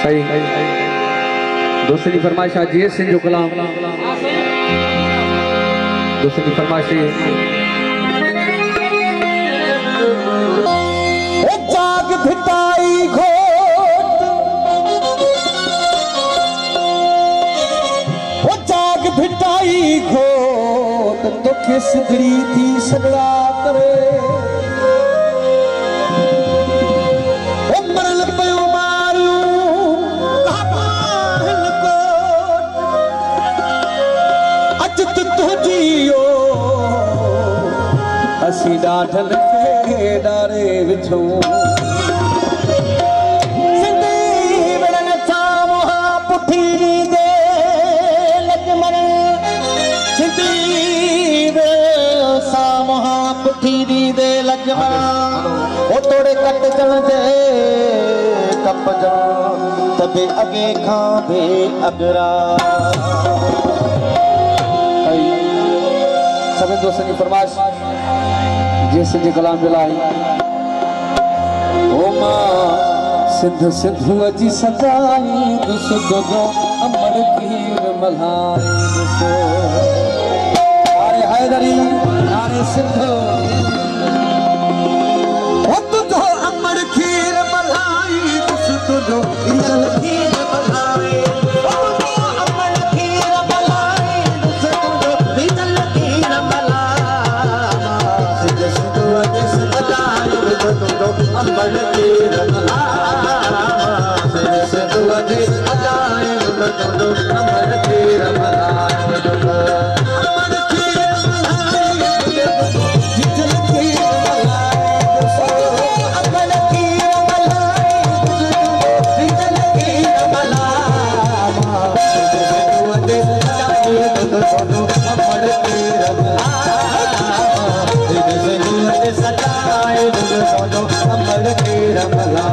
सही दूसरी फरमाइश जी सिंह जो कलाम दूसरी फरमाइश जाग भिटाई घोट वो जाग भिटाई घोट तो किस सिद्धड़ी थी सगड़ा करे असी डाठल के डारे विछो सिंधी बड़न सामोहा पुठी दे लजमन सिंधी सामोहा पुठी दे लजमन ओ तोड़े कट जण दे कप जण तबे अगे खां बे अगरा सभी दोस्तों की फरमाइश जैसे जी कलाम दिलाई ओ मां सिद्ध सिद्धू अजी सदाई दुसो दो अमर कीर मल्हाई दुसो अरे हैदरी अरे सिद्धू ओ तुझो अमर कीर मल्हाई दुसो दो इंदल कीर मल्हाई अमर के रमला से तो अजी अजाए तो अमर के रमला अमर के रमला जितल के रमला अमर के रमला जितल के रमला से तो अजी अजाए तो अमर के रमला से तो अजी सजाए तो अमर के रमला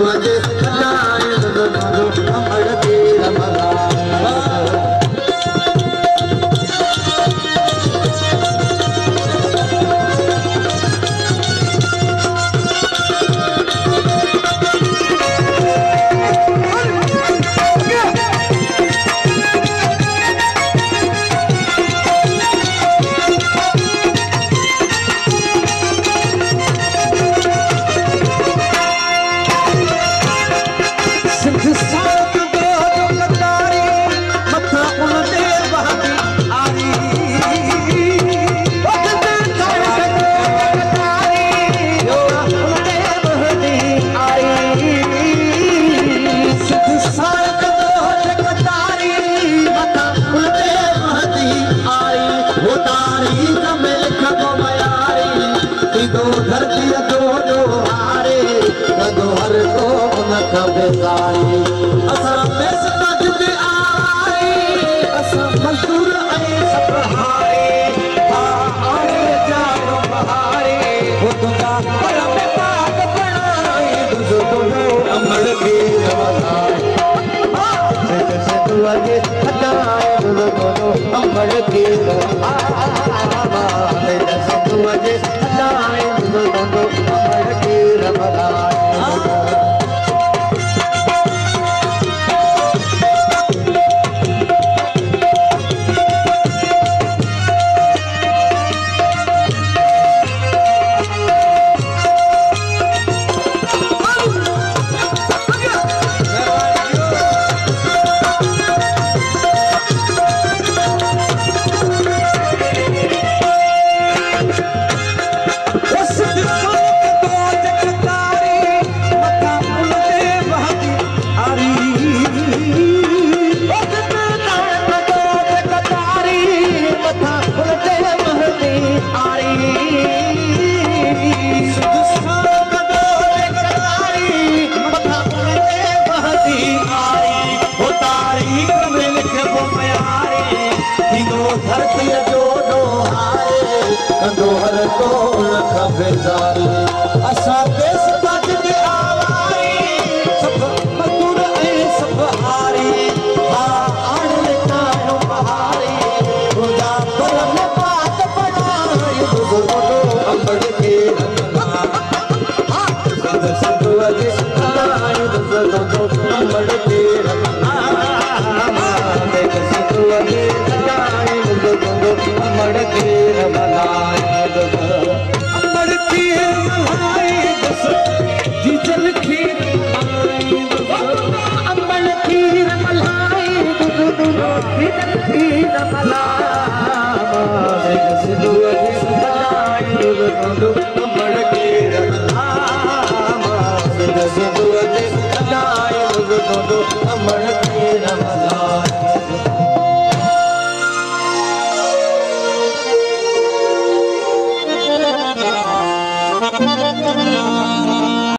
अजे सजाए अमर के रमलाए do